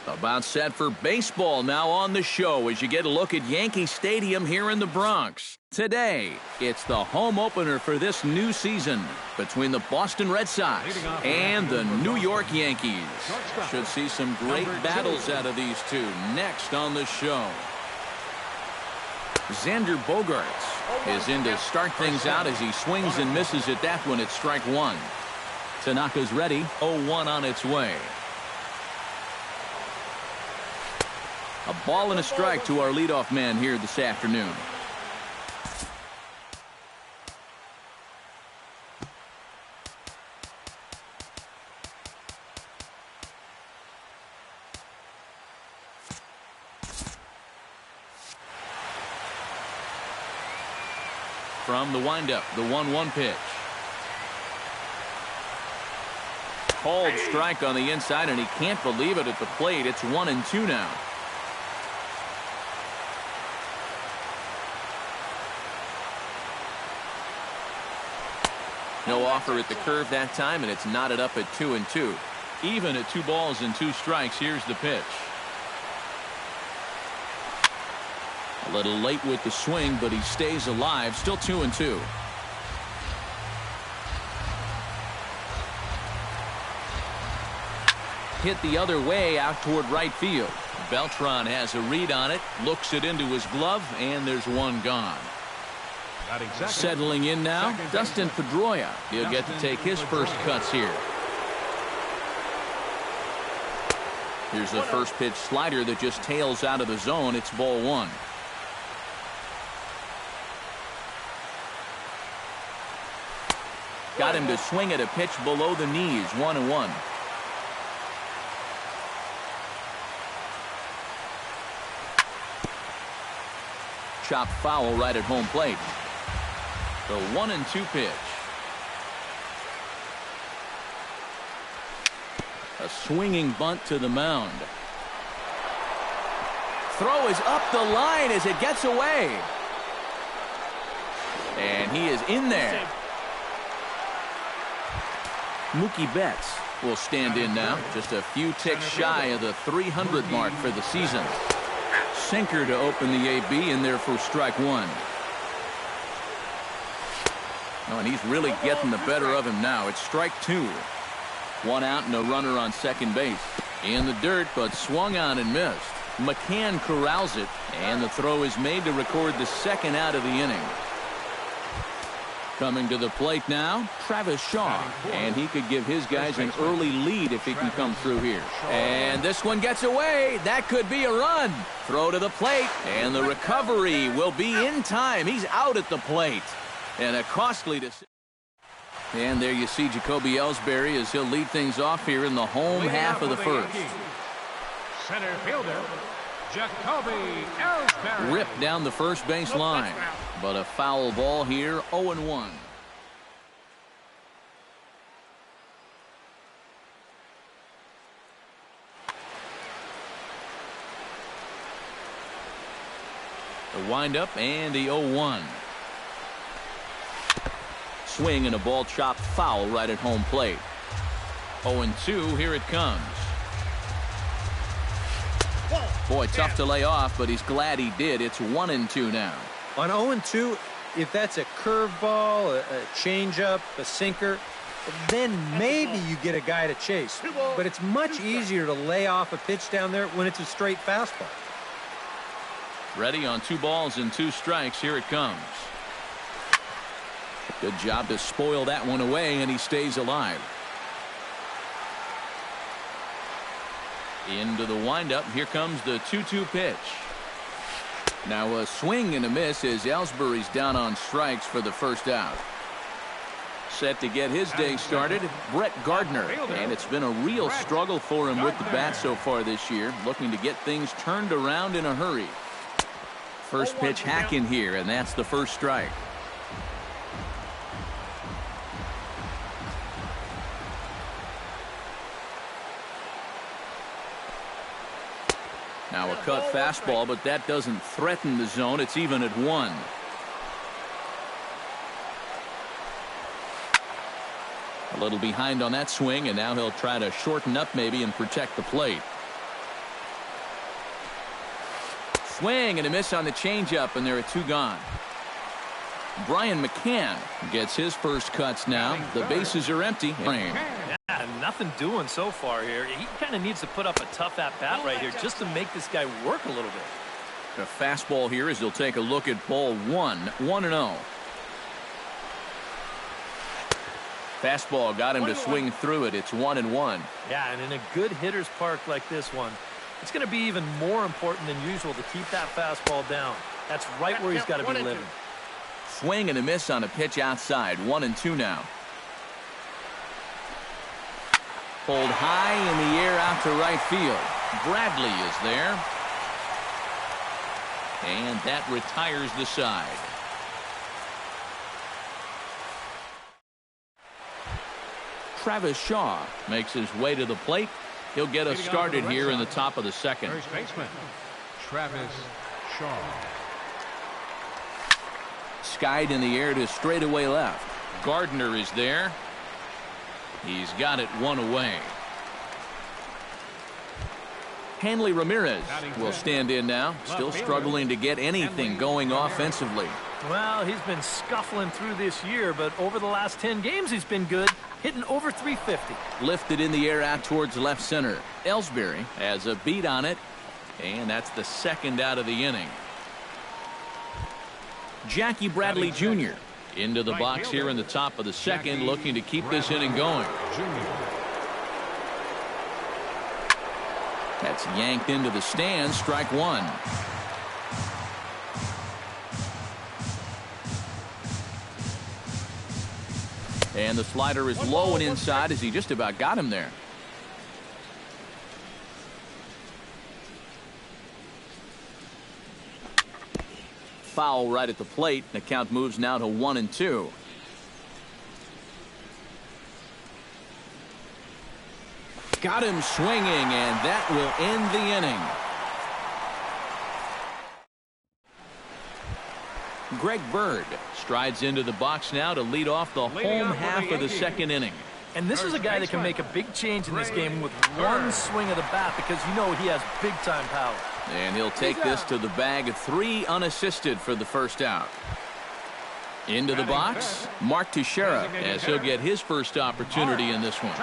About set for baseball now on the show as you get a look at Yankee Stadium here in the Bronx. Today, it's the home opener for this new season between the Boston Red Sox and the New York Yankees. Should see some great battles out of these two next on the show. Xander Bogaerts is in to start things out as he swings and misses at that one at strike one. Tanaka's ready, 0-1 on its way. A ball and a strike to our leadoff man here this afternoon. From the windup, the 1-1 pitch. Called strike on the inside, and he can't believe it at the plate. It's 1-2 now. No offer at the curve that time, and it's knotted up at 2-2. Even at 2 balls and 2 strikes, here's the pitch. A little late with the swing, but he stays alive. Still 2-2. Hit the other way out toward right field. Beltran has a read on it, looks it into his glove, and there's one gone. Settling in now, Dustin Pedroia. He'll get to take his first cuts here. Here's the first pitch slider that just tails out of the zone. It's ball 1. Got him to swing at a pitch below the knees. 1-1. Chopped foul right at home plate. The 1-2 pitch. A swinging bunt to the mound. Throw is up the line as it gets away. And he is in there. Mookie Betts will stand in now. Just a few ticks shy of the 300 mark for the season. Sinker to open the AB in there for strike 1. Oh, and he's really getting the better of him now. It's strike 2. 1 out and a runner on second base. In the dirt, but swung on and missed. McCann corrals it, and the throw is made to record the second out of the inning. Coming to the plate now, Travis Shaw, and he could give his guys an early lead if he can come through here. And this one gets away. That could be a run. Throw to the plate, and the recovery will be in time. He's out at the plate. And a costly decision. And there you see Jacoby Ellsbury as he'll lead things off here in the home half of the first. Center fielder, Jacoby Ellsbury. Ripped down the first base line. But a foul ball here, 0-1. The windup and the 0-1. Swing and a ball chopped foul right at home plate. 0-2, here it comes. Boy, tough to lay off, but he's glad he did. It's 1-2 now. On 0-2, if that's a curveball, a changeup, a sinker, then maybe you get a guy to chase. But it's much easier to lay off a pitch down there when it's a straight fastball. Ready on 2 balls and 2 strikes. Here it comes. Good job to spoil that one away, and he stays alive. Into the windup. Here comes the 2-2 pitch. Now a swing and a miss as Ellsbury's down on strikes for the first out. Set to get his day started, Brett Gardner. And it's been a real struggle for him with the bat so far this year. Looking to get things turned around in a hurry. First pitch hack in here, and that's the first strike. Now a cut fastball, but that doesn't threaten the zone. It's even at 1. A little behind on that swing, and now he'll try to shorten up maybe and protect the plate. Swing and a miss on the changeup, and there are 2 gone. Brian McCann gets his first cuts now. The bases are empty. Yeah, nothing doing so far here. He kind of needs to put up a tough at-bat right here just to make this guy work a little bit. The fastball here as he'll take a look at ball 1, 1-0. Fastball got him to swing through it. It's 1-1. Yeah, and in a good hitter's park like this one, it's going to be even more important than usual to keep that fastball down. That's right where he's got to be living. Swing and a miss on a pitch outside. 1-2 now. Pulled high in the air out to right field. Bradley is there. And that retires the side. Travis Shaw makes his way to the plate. He'll get us started here in the top of the second. First baseman, Travis Shaw. Skied in the air to straightaway left. Gardner is there. He's got it 1 away. Hanley Ramirez will stand in now. Still struggling to get anything going offensively. Well, he's been scuffling through this year, but over the last 10 games he's been good, hitting over 350. Lifted in the air out towards left center. Ellsbury has a beat on it, and that's the second out of the inning. Jackie Bradley Jr. into the box here in the top of the second, looking to keep this inning going. That's yanked into the stands. Strike 1. And the slider is low and inside as he just about got him there. Foul right at the plate. The count moves now to 1-2. Got him swinging, and that will end the inning. Greg Bird strides into the box now to lead off the home half of the second inning. And this is a guy that can make a big change in this game with one swing of the bat because you know he has big-time power. And he'll take this to the bag. 3 unassisted for the first out. Into the box, Mark Teixeira, as he'll get his first opportunity in this one.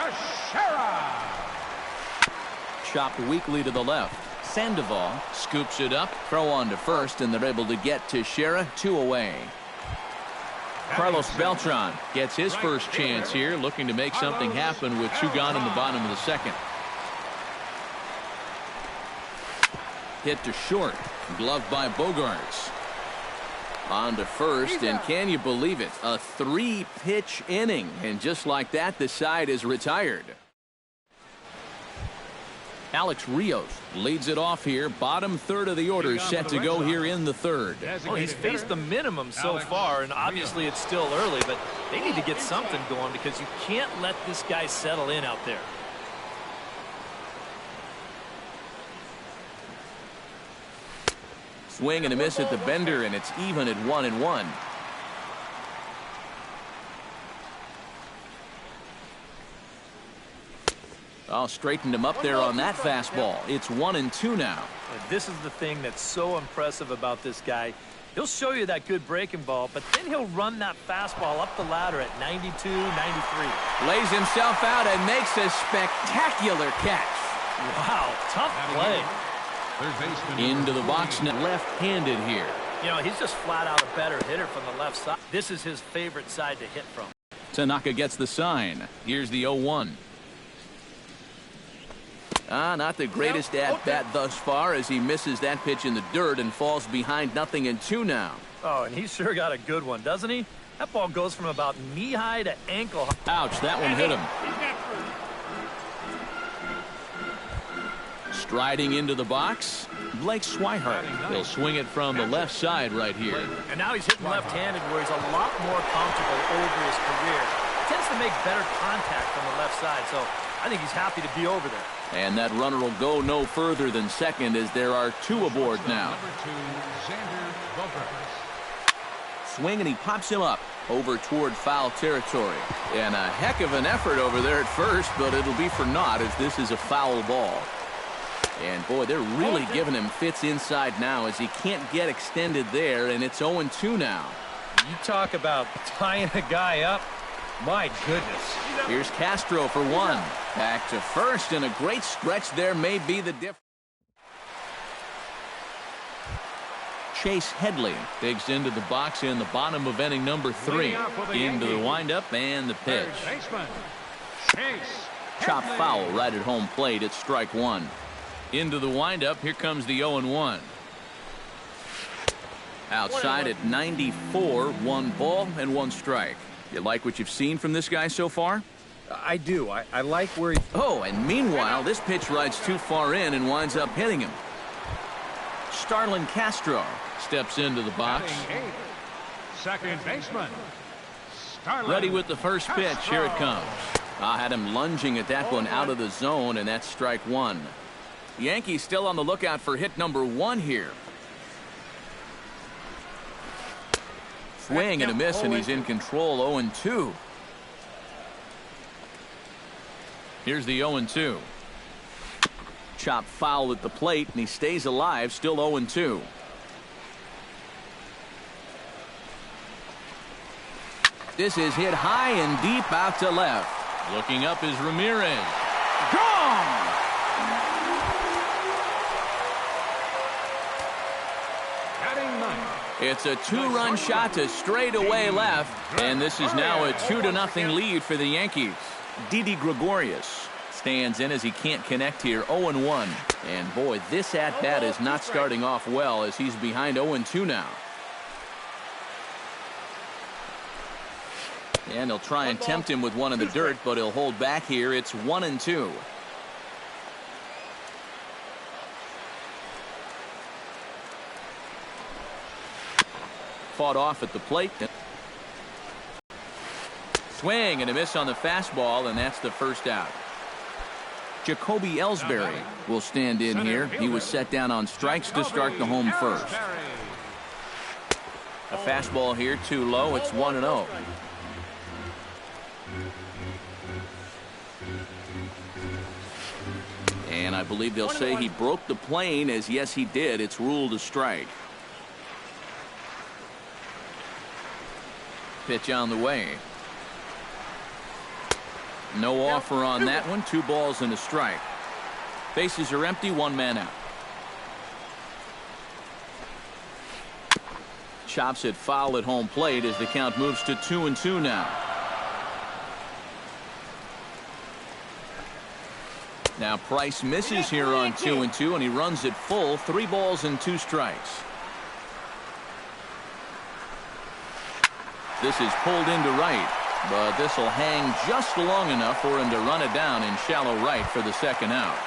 Chopped weakly to the left. Sandoval scoops it up, throw on to first, and they're able to get Teixeira 2 away. Carlos Beltran gets his first chance here, looking to make something happen with 2 gone in the bottom of the second. Hit to short, gloved by Bogarts. On to first, and can you believe it? A 3-pitch inning, and just like that, the side is retired. Alex Rios leads it off here. Bottom third of the order set to go here in the third. Well, he's faced the minimum so far, and obviously it's still early, but they need to get something going because you can't let this guy settle in out there. Swing and a miss at the bender, and it's even at 1-1. Oh, straightened him up there on that fastball. It's 1-2 now. And this is the thing that's so impressive about this guy. He'll show you that good breaking ball, but then he'll run that fastball up the ladder at 92, 93. Lays himself out and makes a spectacular catch. Wow, tough play. Into the box, left-handed here. You know, he's just flat out a better hitter from the left side. This is his favorite side to hit from. Tanaka gets the sign. Here's the 0-1. Not the greatest at-bat thus far as he misses that pitch in the dirt and falls behind 0-2 now. Oh, and he's sure got a good one, doesn't he? That ball goes from about knee-high to ankle. Ouch, that one hit him. Striding into the box, Blake Swihart. He'll swing it from the left side right here. And now he's hitting left-handed where he's a lot more comfortable over his career. He tends to make better contact from the left side, so I think he's happy to be over there. And that runner will go no further than second as there are 2 aboard now. Swing and he pops him up over toward foul territory. And a heck of an effort over there at first, but it'll be for naught as this is a foul ball. And, boy, they're really giving him fits inside now as he can't get extended there, and it's 0-2 now. You talk about tying a guy up. My goodness. Here's Castro for one. Back to first, and a great stretch there may be the difference. Chase Headley digs into the box in the bottom of inning number 3. Into the windup and the pitch. Chop foul right at home plate at strike 1. Into the windup, here comes the 0-1. Outside at 94, 1 ball and 1 strike. You like what you've seen from this guy so far? I do. I like where he... Oh, and meanwhile, this pitch rides too far in and winds up hitting him. Starlin Castro steps into the box. Second baseman. Ready with the first pitch. Here it comes. I had him lunging at that one out of the zone, and that's strike 1. Yankees still on the lookout for hit number 1 here. Swing and a miss, and he's in control. 0-2. Here's the 0-2. Chop foul at the plate, and he stays alive, still 0-2. This is hit high and deep out to left. Looking up is Ramirez. Gone! It's a 2-run shot to straightaway left, and this is now a 2-0 lead for the Yankees. Didi Gregorius stands in as he can't connect here. 0-1. And boy, this at-bat is not starting off well as he's behind 0-2 now. And he'll try and tempt him with one in the dirt, but he'll hold back here. It's 1-2. Fought off at the plate. Swing and a miss on the fastball, and that's the first out. Jacoby Ellsbury will stand in here. He was set down on strikes to start the home first. A fastball here too low. It's 1-0. And I believe they'll say he broke the plane, as yes he did. It's ruled a strike. Pitch on the way. No offer on that one. 2 balls and a strike. Bases are empty. 1 man out. Chops it foul at home plate as the count moves to 2-2 now. Now Price misses here on 2-2, and he runs it full. 3 balls and 2 strikes. This is pulled into right, but this will hang just long enough for him to run it down in shallow right for the second out.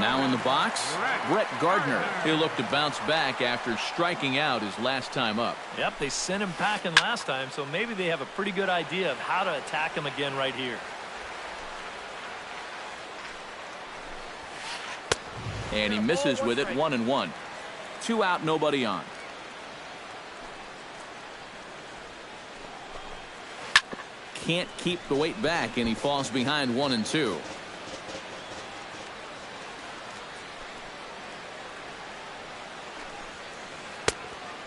Now in the box, Brett Gardner. He'll look to bounce back after striking out his last time up. Yep, they sent him packing last time, so maybe they have a pretty good idea of how to attack him again right here. And he misses with it. 1-1. 2 out, nobody on. Can't keep the weight back, and he falls behind 1-2.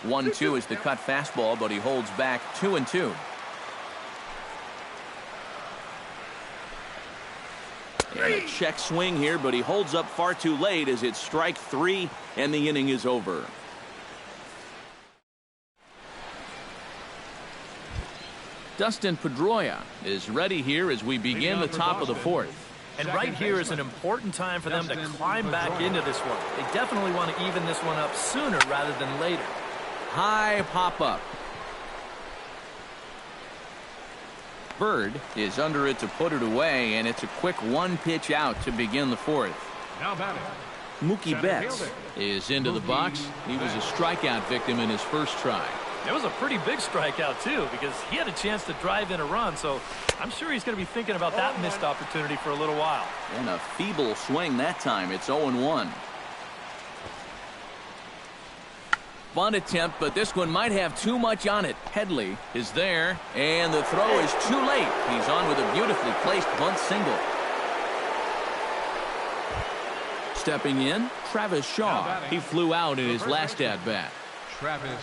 One-two is the cut fastball, but he holds back. 2-2. And a check swing here, but he holds up far too late as it's strike 3, and the inning is over. Dustin Pedroia is ready here as we begin the top of the 4th. And right here is an important time for them to climb back into this one. They definitely want to even this one up sooner rather than later. High pop up. Bird is under it to put it away, and it's a quick 1-pitch out to begin the 4th. Now batting, Mookie Betts is into the box. He was a strikeout victim in his first try. It was a pretty big strikeout, too, because he had a chance to drive in a run, so I'm sure he's going to be thinking about that missed opportunity for a little while. And a feeble swing that time. It's 0-1. Bunt attempt, but this one might have too much on it. Headley is there, and the throw is too late. He's on with a beautifully placed bunt single. stepping in, Travis Shaw. He flew out in his last at-bat. Travis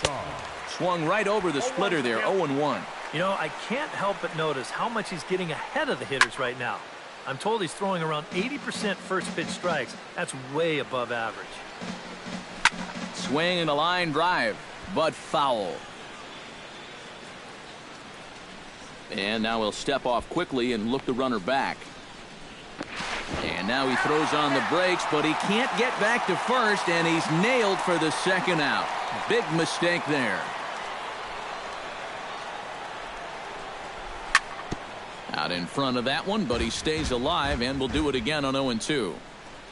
Shaw. Swung right over the splitter there, 0-1. You know, I can't help but notice how much he's getting ahead of the hitters right now. I'm told he's throwing around 80% first pitch strikes. That's way above average. Swing and a line drive, but foul. And now he'll step off quickly and look the runner back. And now he throws on the brakes, but he can't get back to first, and he's nailed for the second out. Big mistake there. Out in front of that one, but he stays alive and will do it again on 0-2.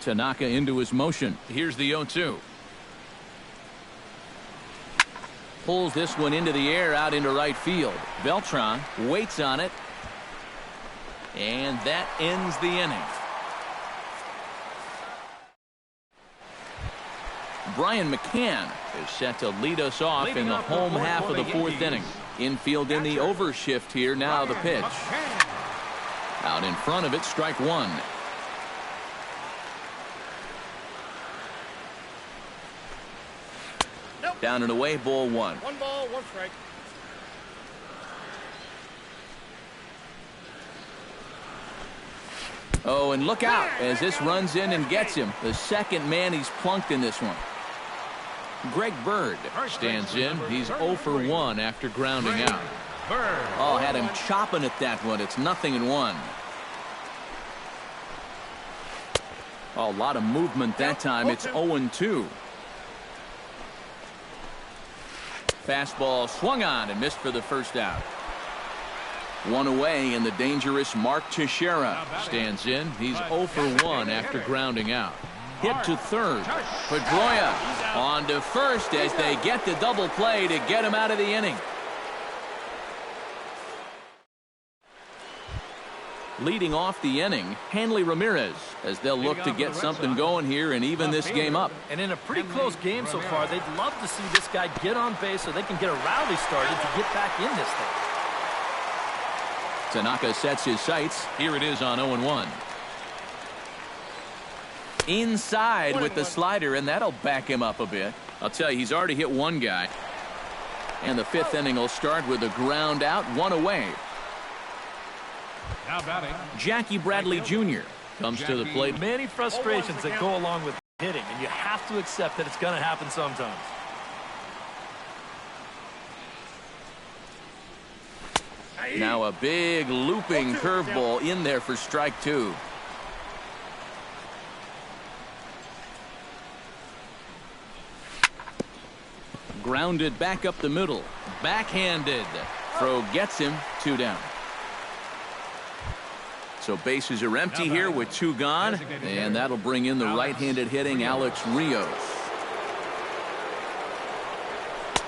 Tanaka into his motion. Here's the 0-2. Pulls this one into the air out into right field. Beltran waits on it. And that ends the inning. Brian McCann is set to lead us off in the home half of the fourth inning. Infield in the overshift here. Now the pitch. Out in front of it, strike one. Down and away, ball one. 1 ball, 1 strike. Oh, and look out as this runs in and gets him. The second man he's plunked in this one. Greg Bird stands in. He's 0 for 1 after grounding out. Oh, had him chopping at that one. It's 0-1. Oh, a lot of movement that time. It's 0-2. Fastball swung on and missed for the first out. One away, and the dangerous Mark Teixeira stands in. He's 0 for 1 after grounding out. Hit to third. Pedroia on to first as they get the double play to get him out of the inning. Leading off the inning, Hanley Ramirez, as they'll look to get something going here and even this game up. And in a pretty close game so far, they'd love to see this guy get on base so they can get a rally started to get back in this thing. Tanaka sets his sights. Here it is on 0-1. Inside with the slider, and that'll back him up a bit. I'll tell you, he's already hit one guy. And the fifth inning will start with a ground out, one away. Now batting, Jackie Bradley Jr. comes to the plate. Many frustrations that go along with hitting, and you have to accept that it's going to happen sometimes. Now a big looping curveball in there for strike two. Grounded back up the middle. Backhanded. Throw gets him. 2 down. So bases are empty here with 2 gone. And that'll bring in the right-handed hitting Alex Rios.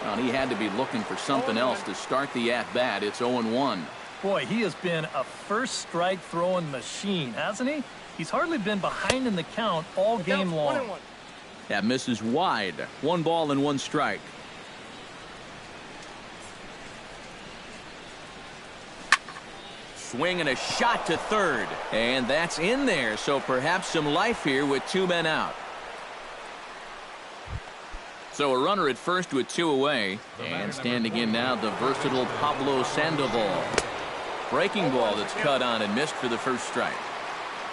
Well, he had to be looking for something else to start the at-bat. It's 0-1. Boy, he has been a first strike throwing machine, hasn't he? He's hardly been behind in the count all game long. That misses wide. 1 ball and 1 strike. Swing and a shot to third. And that's in there. So perhaps some life here with 2 men out. So a runner at first with 2 away. And standing in now, the versatile Pablo Sandoval. Breaking ball that's cut on and missed for the first strike.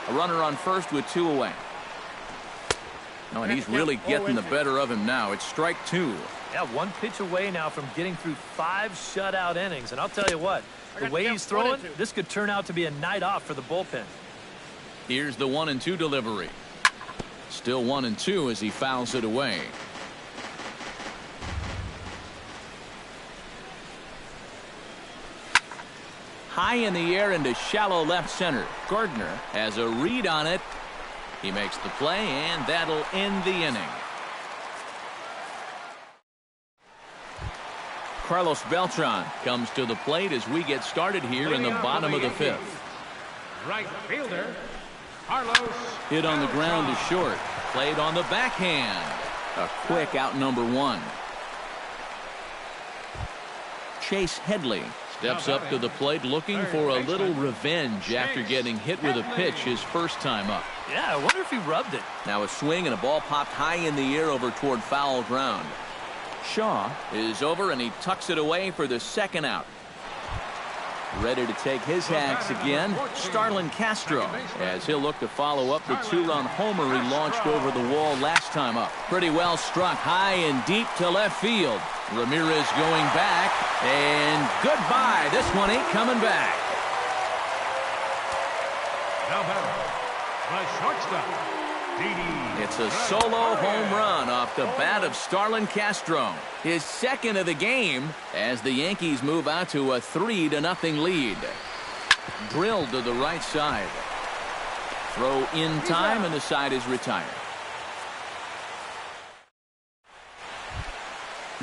A runner on first with 2 away. Oh, and he's really getting the better of him now. It's strike 2. Yeah, 1 pitch away now from getting through 5 shutout innings. And I'll tell you what, the way he's throwing, this could turn out to be a night off for the bullpen. Here's the 1-2 delivery. Still 1-2 as he fouls it away. High in the air into shallow left center. Gardner has a read on it. He makes the play, and that'll end the inning. Carlos Beltran comes to the plate as we get started here in the bottom of the 5th. right fielder, Carlos. Hit on the ground is short. Played on the backhand. A quick out number 1. Chase Headley steps up to the plate looking for a little revenge after getting hit with a pitch his first time up. Yeah, I wonder if he rubbed it. Now a swing and a ball popped high in the air over toward foul ground. Shaw is over and he tucks it away for the second out. Ready to take his hacks again, Starlin Castro, as he'll look to follow up the two-run homer he launched over the wall last time up. Pretty well struck high and deep to left field. Ramirez going back, and goodbye. This one ain't coming back. Now batter, the shortstop, Didi. It's a solo home run off the bat of Starlin Castro. His second of the game as the Yankees move out to a 3-0 lead. Drilled to the right side. Throw in time and the side is retired.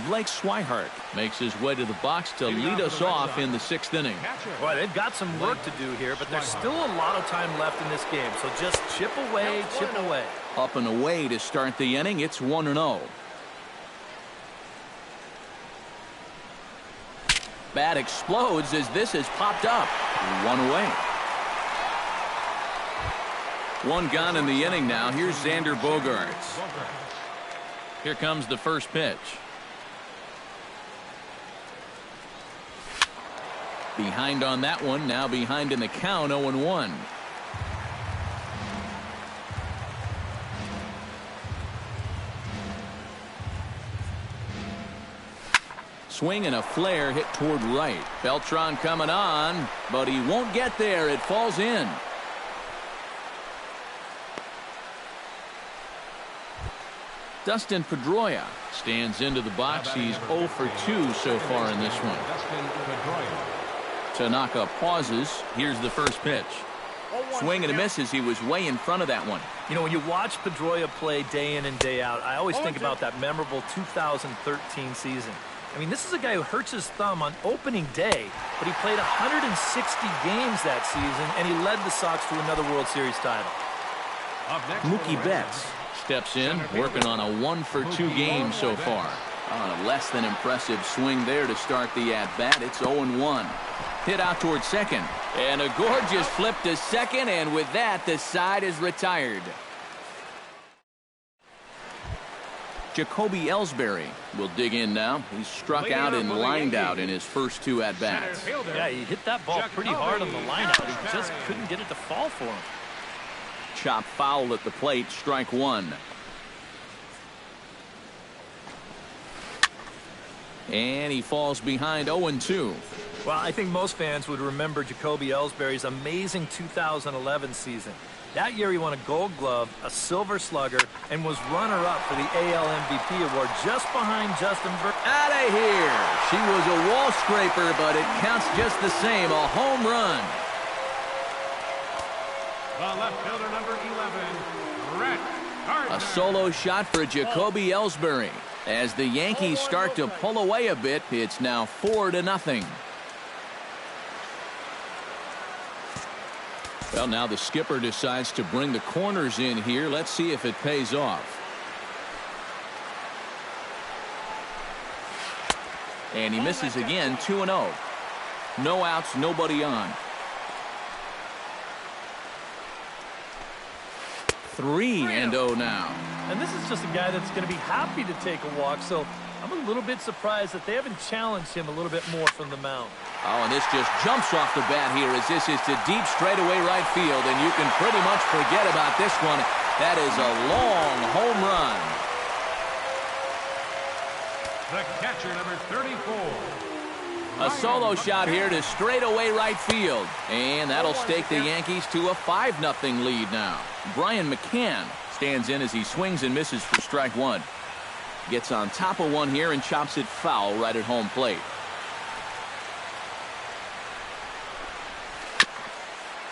Blake Swihart makes his way to the box to lead us off in the 6th inning. Boy, they've got some work to do here, but there's still a lot of time left in this game. So just chip away, chip away. Up and away to start the inning. It's 1-0. Bat explodes as this has popped up. One away. One gone in the inning now. Here's Xander Bogaerts. Here comes the first pitch. Behind on that one. Now behind in the count. 0-1. Swing and a flare hit toward right. Beltran coming on, but he won't get there. It falls in. Dustin Pedroia stands into the box. He's 0 for 2 so far in this one. Tanaka pauses. Here's the first pitch. Swing and a miss as he was way in front of that one. You know, when you watch Pedroia play day in and day out, I always think about that memorable 2013 season. I mean, this is a guy who hurts his thumb on opening day, but he played 160 games that season, and he led the Sox to another World Series title. Mookie Betts steps in, working on a 1 for 2 game so far. On a less than impressive swing there to start the at-bat. It's 0-1. Hit out towards second. And a gorgeous flip to second, and with that, the side is retired. Jacoby Ellsbury will dig in now. He's struck out and lined out in his first 2 at-bats. Yeah, he hit that ball pretty hard on the lineout. He just couldn't get it to fall for him. Chop foul at the plate, strike 1. And he falls behind 0-2. Well, I think most fans would remember Jacoby Ellsbury's amazing 2011 season. That year he won a Gold Glove, a Silver Slugger, and was runner-up for the AL MVP award just behind Justin Verlander. Out of here! She was a wall scraper, but it counts just the same. A home run. The left fielder, number 11, Brett Gardner. A solo shot for Jacoby Ellsbury. As the Yankees start to pull away a bit, it's now 4-0. Well, now the skipper decides to bring the corners in here. Let's see if it pays off. And he misses again, 2-0. No outs, nobody on. 3-0 now. And this is just a guy that's going to be happy to take a walk, so I'm a little bit surprised that they haven't challenged him a little bit more from the mound. Oh, and this just jumps off the bat here as this is to deep straightaway right field, and you can pretty much forget about this one. That is a long home run. The catcher, number 34. A solo shot here to straightaway right field, and that'll stake the Yankees to a 5-0 lead now. Brian McCann stands in as he swings and misses for strike 1. Gets on top of one here and chops it foul right at home plate.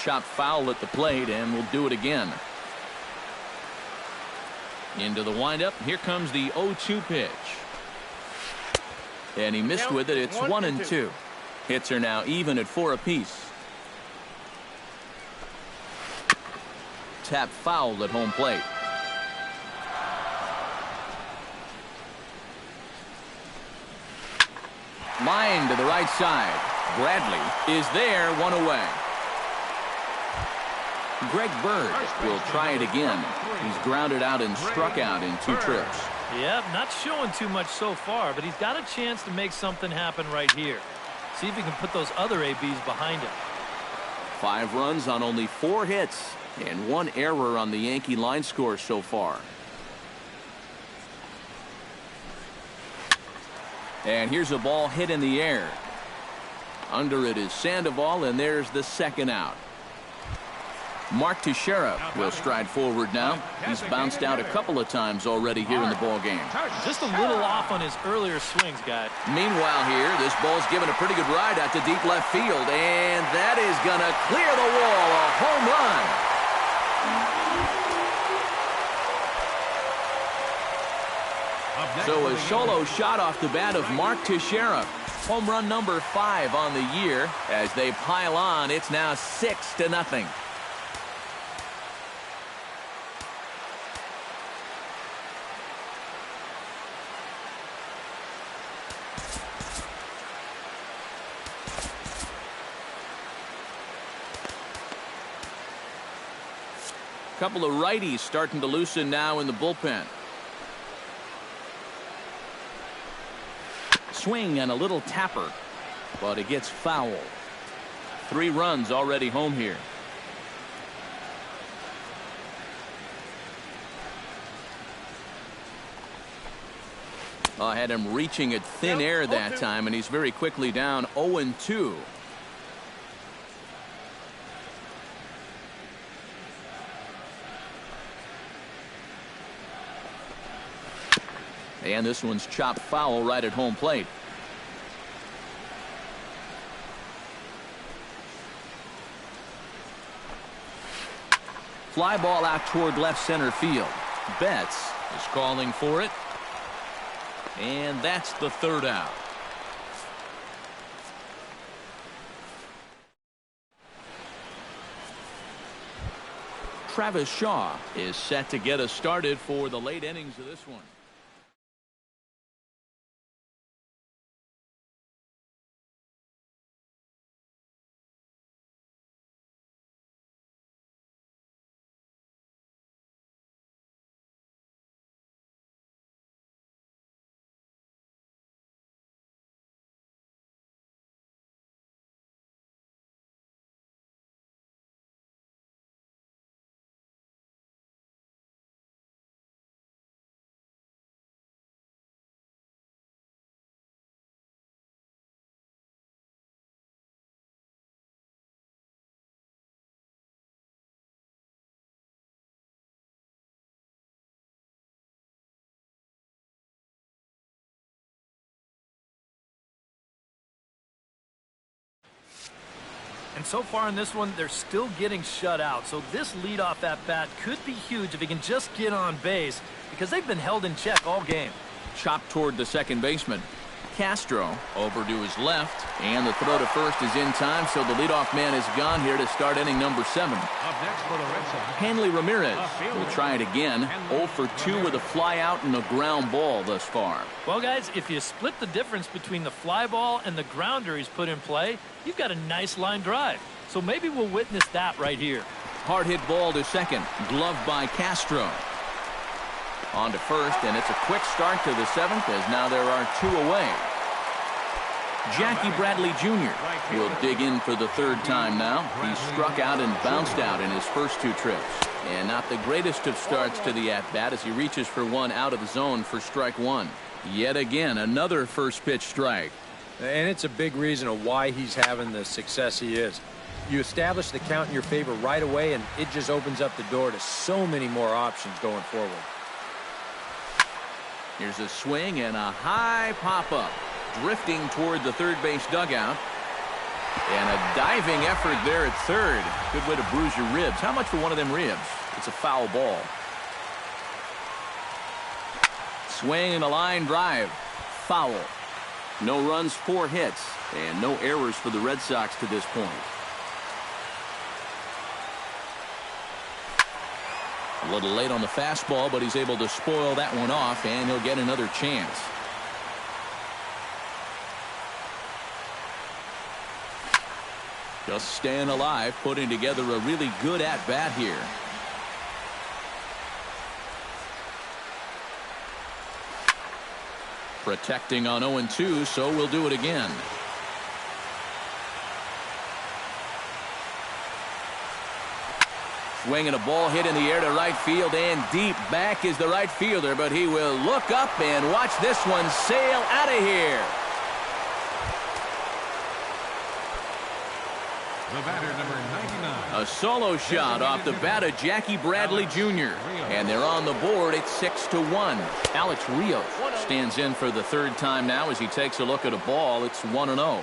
Chopped foul at the plate, and we'll do it again. Into the windup. Here comes the 0-2 pitch. And he missed with it. It's 1-2. Hits are now even at 4 apiece. Tap foul at home plate. Line to the right side. Bradley is there, 1 away. Greg Bird will try it again. He's grounded out and struck out in 2 trips. Yep, not showing too much so far, but he's got a chance to make something happen right here. See if he can put those other ABs behind him. 5 runs on only 4 hits and 1 error on the Yankee line score so far. And here's a ball hit in the air. Under it is Sandoval, and there's the 2nd out. Mark Teixeira will stride forward now. He's bounced out a couple of times already here in the ball game. Just a little off on his earlier swings, guy. Meanwhile here, this ball's given a pretty good ride out to deep left field, and that is going to clear the wall. A home run. So a solo shot off the bat of Mark Teixeira. Home run number 5 on the year. As they pile on, it's now 6-0. Couple of righties starting to loosen now in the bullpen. Swing and a little tapper, but it gets foul. 3 runs already home here. I had him reaching at thin air that time, and he's very quickly down 0-2. And this one's chopped foul right at home plate. Fly ball out toward left center field. Betts is calling for it. And that's the 3rd out. Travis Shaw is set to get us started for the late innings of this one. And so far in this one, they're still getting shut out. So this leadoff at bat could be huge if he can just get on base, because they've been held in check all game. Chopped toward the second baseman. Castro over to his left, and the throw to first is in time, so the leadoff man is gone here to start inning number 7. Up next for the Red Sox, Hanley Ramirez will try it again. 0 for 2 with a fly out and a ground ball thus far. Well, guys, if you split the difference between the fly ball and the grounder he's put in play, you've got a nice line drive. So maybe we'll witness that right here. Hard hit ball to second. Gloved by Castro. On to first, and it's a quick start to the 7th, as now there are 2 away. Jackie Bradley Jr. will dig in for the 3rd time now. He struck out and bounced out in his first 2 trips. And not the greatest of starts to the at-bat as he reaches for one out of the zone for strike 1. Yet again, another first pitch strike. And it's a big reason of why he's having the success he is. You establish the count in your favor right away, and it just opens up the door to so many more options going forward. Here's a swing and a high pop-up. Drifting toward the 3rd base dugout. And a diving effort there at 3rd. Good way to bruise your ribs. How much for one of them ribs? It's a foul ball. Swing and a line drive. Foul. No runs, 4 hits, and no errors for the Red Sox to this point. A little late on the fastball, but he's able to spoil that one off, and he'll get another chance. Just staying alive, putting together a really good at-bat here. Protecting on 0-2, so we'll do it again. Swinging a ball hit in the air to right field and deep. Back is the right fielder, but he will look up and watch this one sail out of here. The batter, number 99. A solo shot off the bat of Jackie Bradley Jr. And they're on the board at 6-1. Alex Rios stands in for the third time now as he takes a look at a ball. It's 1-0.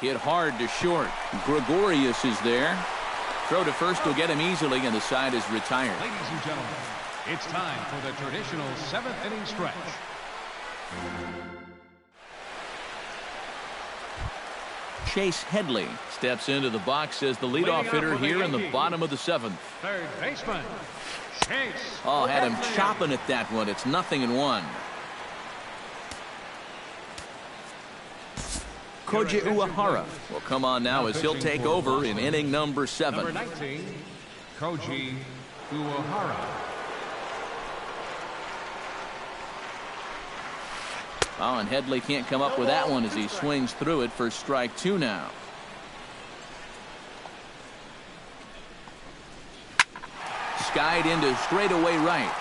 Hit hard to short. Gregorius is there. Throw to first will get him easily, and the side is retired. Ladies and gentlemen, it's time for the traditional 7th inning stretch. Chase Headley steps into the box as the leadoff hitter here in the bottom of the 7th. Third baseman, Chase. Oh, had him chopping at that one. It's 0-1. Koji Uehara will come on now as he'll take over in inning number 7. Number 19, Koji Uehara. Oh, and Headley can't come up with that one as he swings through it for strike 2 now. Skied into straightaway right.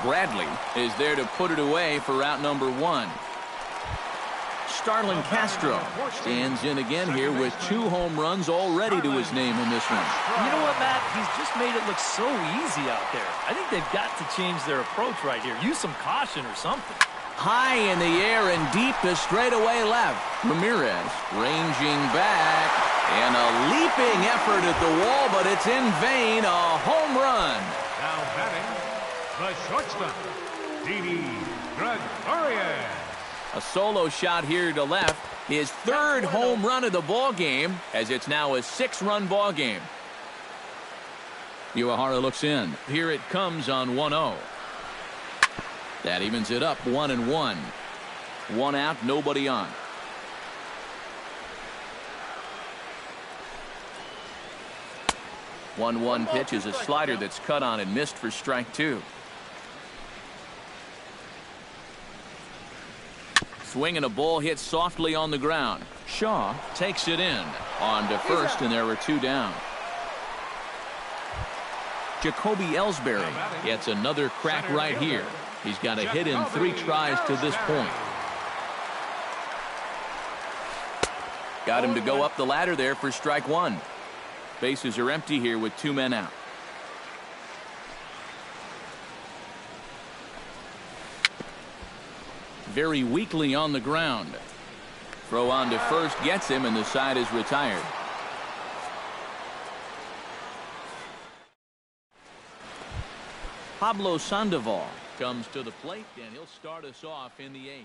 Bradley is there to put it away for out number 1. Starlin Castro stands in again here with 2 home runs already to his name in this one. You know what, Matt? He's just made it look so easy out there. I think they've got to change their approach right here. Use some caution or something. High in the air and deep to straightaway left. Ramirez ranging back. And a leaping effort at the wall, but it's in vain. A home run. Now batting, the shortstop, Didi Gregorius. A solo shot here to left. His 3rd home run of the ball game, as it's now a 6-run ball game. Uehara looks in. Here it comes on 1-0. That evens it up 1-1. 1 out, nobody on. One pitch is a slider that's cut on and missed for strike 2. Swinging a ball hit softly on the ground. Shaw takes it in. On to first, and there were 2 down. Jacoby Ellsbury gets another crack right here. He's got a hit in 3 tries to this point. Got him to go up the ladder there for strike 1. Bases are empty here with 2 men out. Very weakly on the ground. Throw on to first gets him, and the side is retired. Pablo Sandoval comes to the plate, and he'll start us off in the 8th.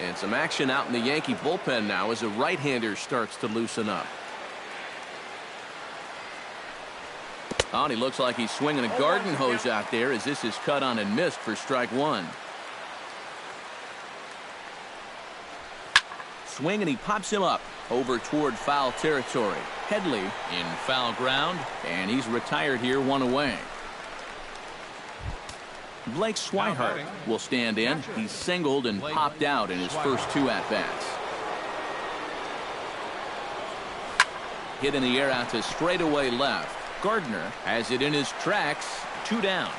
And some action out in the Yankee bullpen now as a right-hander starts to loosen up. Oh, and he looks like he's swinging a garden hose out there as this is cut on and missed for strike 1. Swing, and he pops him up over toward foul territory. Headley in foul ground, and he's retired here, 1 away. Blake Swihart will stand in. He's singled and popped out in his first 2 at-bats. Hit in the air out to straightaway left. Gardner has it in his tracks. 2 down.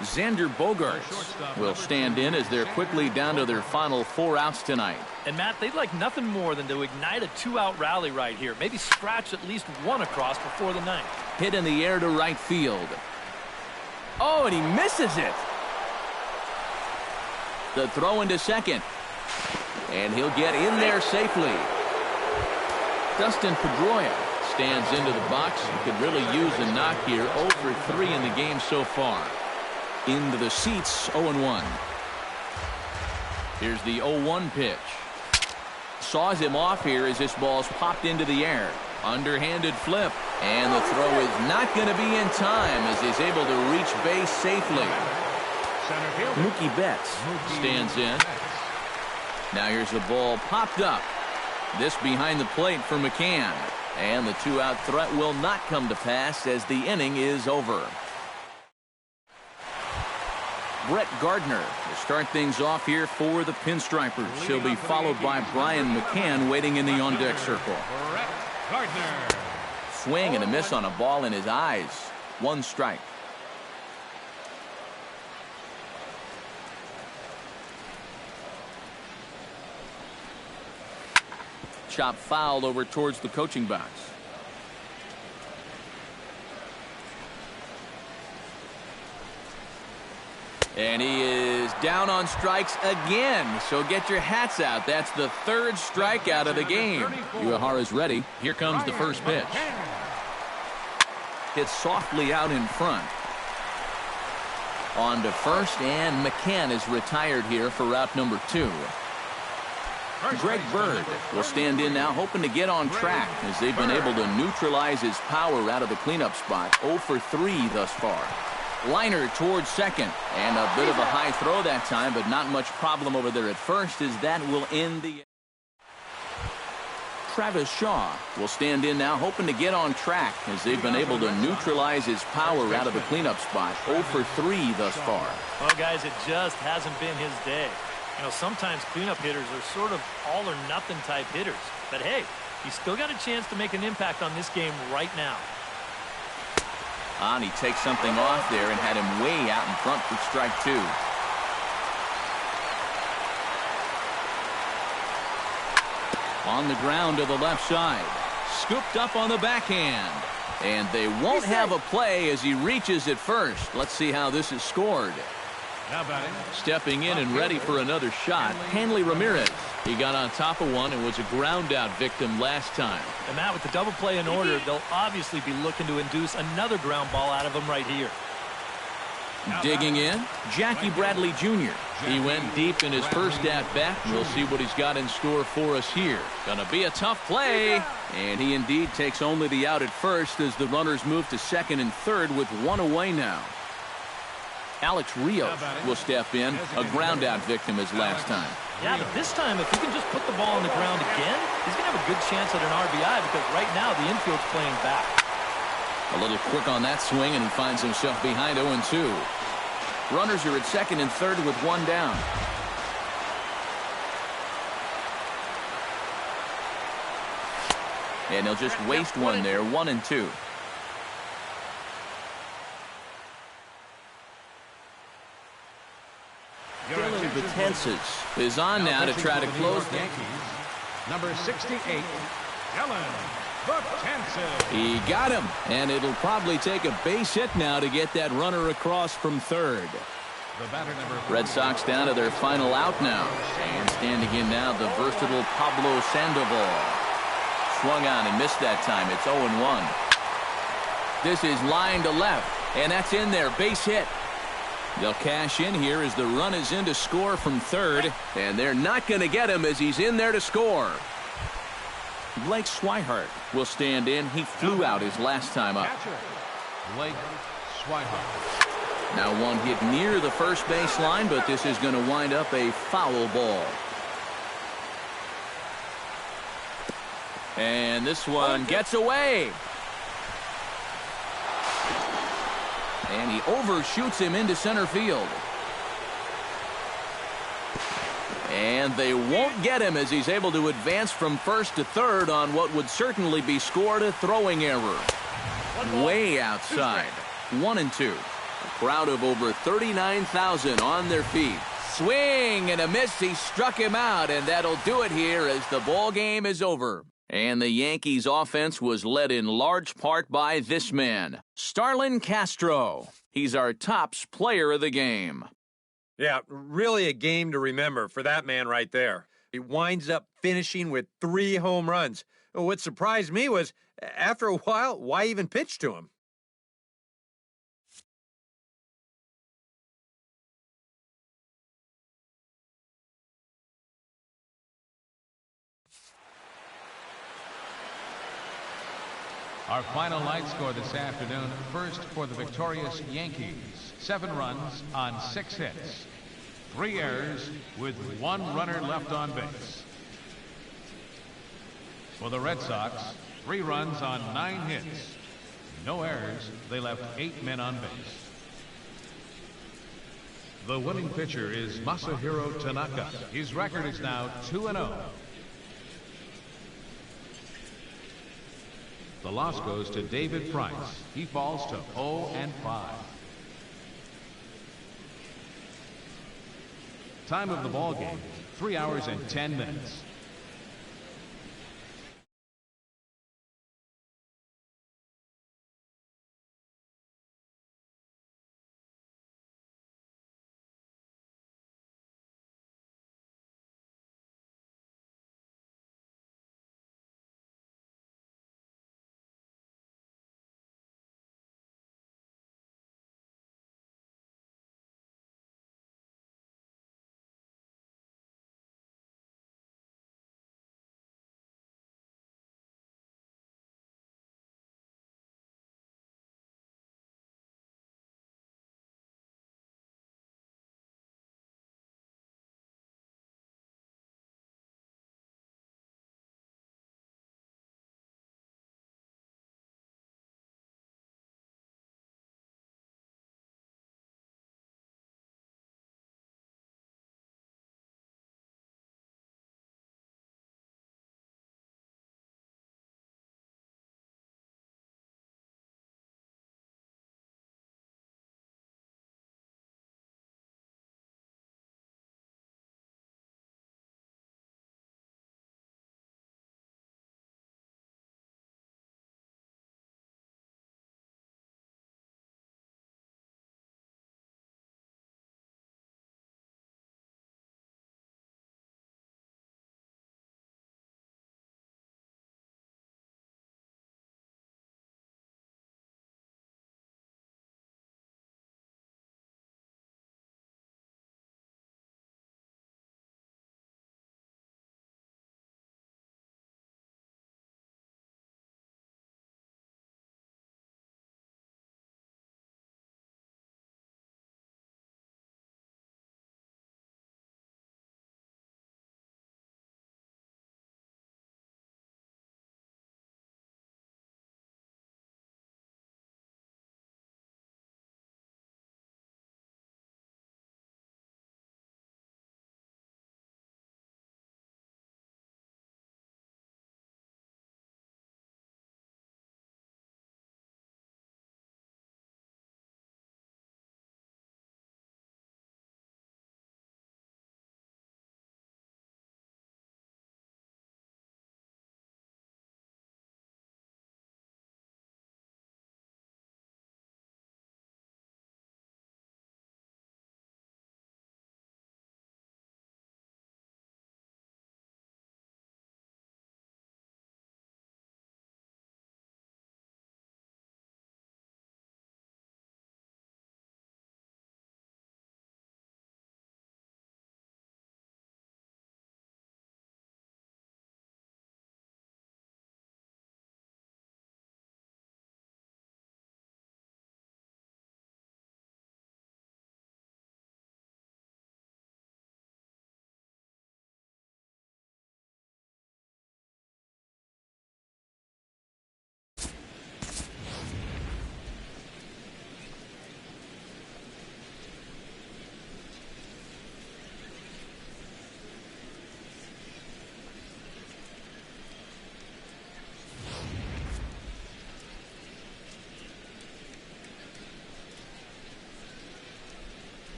Xander Bogaerts will stand in as they're quickly down to their final 4 outs tonight. And Matt, they'd like nothing more than to ignite a 2-out rally right here. Maybe scratch at least 1 across before the 9th. Hit in the air to right field. Oh, and he misses it. The throw into second. And he'll get in there safely. Dustin Pedroia stands into the box and could really use a knock here. 0 for 3 in the game so far. Into the seats, 0-1. Here's the 0-1 pitch. Saws him off here as this ball's popped into the air. Underhanded flip. And the throw is not going to be in time as he's able to reach base safely. Mookie Betts stands in. Now here's a ball popped up. This behind the plate for McCann. And the two-out threat will not come to pass as the inning is over. Brett Gardner will start things off here for the Pinstripers. He'll be followed by Brian McCann waiting in the on-deck circle. Brett Gardner. Swing and a miss on a ball in his eyes. One strike. Chop fouled over towards the coaching box. And he is down on strikes again. So get your hats out. That's the third strikeout of the game. Uehara's ready. Here comes the first pitch. Hits softly out in front. On to first, and McCann is retired here for route number 2. Greg Bird will stand in now, hoping to get on track as they've been able to neutralize his power out of the cleanup spot. 0 for 3 thus far. Liner towards second, and a bit of a high throw that time, but not much problem over there at first as that will end the... Travis Shaw will stand in now, hoping to get on track as they've been able to neutralize his power out of the cleanup spot. 0 for 3 thus far. Well, guys, it just hasn't been his day. You know, sometimes cleanup hitters are sort of all-or-nothing type hitters. But, hey, he's still got a chance to make an impact on this game right now. And he takes something off there and had him way out in front for strike 2. On the ground to the left side. Scooped up on the backhand. And they won't have a play as he reaches at first. Let's see how this is scored. Stepping in and ready for another shot, Hanley Ramirez. He got on top of one and was a ground-out victim last time. And Matt, with the double play in order, they'll obviously be looking to induce another ground ball out of him right here. Digging in, Jackie Bradley Jr. He went deep in his first at-bat. We'll see what he's got in store for us here. Gonna be a tough play. And he indeed takes only the out at first as the runners move to second and third with one away now. Alex Rios will step in, a ground-out victim as last time. Yeah, but this time, if he can just put the ball on the ground again, he's going to have a good chance at an RBI because right now the infield's playing back. A little quick on that swing, and he finds himself behind 0-2. Runners are at second and third with one down. And he'll just waste one there, 1-2. Dylan Betances is on now to try to close the number 68, Dylan Betances. He got him, and it'll probably take a base hit now to get that runner across from third. Red Sox down to their final out now. And standing in now, the versatile Pablo Sandoval. Swung on and missed that time. It's 0-1. This is line to left, and that's in there. Base hit. They'll cash in here as the run is in to score from third, and they're not going to get him as he's in there to score. Blake Swihart will stand in. He flew out his last time up. Blake Swihart. Now one hit near the first baseline, but this is going to wind up a foul ball. And this one gets away. And he overshoots him into center field. And they won't get him as he's able to advance from first to third on what would certainly be scored a throwing error. Way outside. 1-2. A crowd of over 39,000 on their feet. Swing and a miss. He struck him out, and that'll do it here as the ball game is over. And the Yankees offense was led in large part by this man, Starlin Castro. He's our tops player of the game. Yeah, really a game to remember for that man right there. He winds up finishing with 3 home runs. What surprised me was, after a while, why even pitch to him? Our final night score this afternoon. First for the victorious Yankees. 7 runs on 6 hits. 3 errors with 1 runner left on base. For the Red Sox, 3 runs on 9 hits. No errors. They left 8 men on base. The winning pitcher is Masahiro Tanaka. His record is now 2-0. The loss goes to David Price. He falls to 0-5. Time of the ball game, 3 hours and 10 minutes.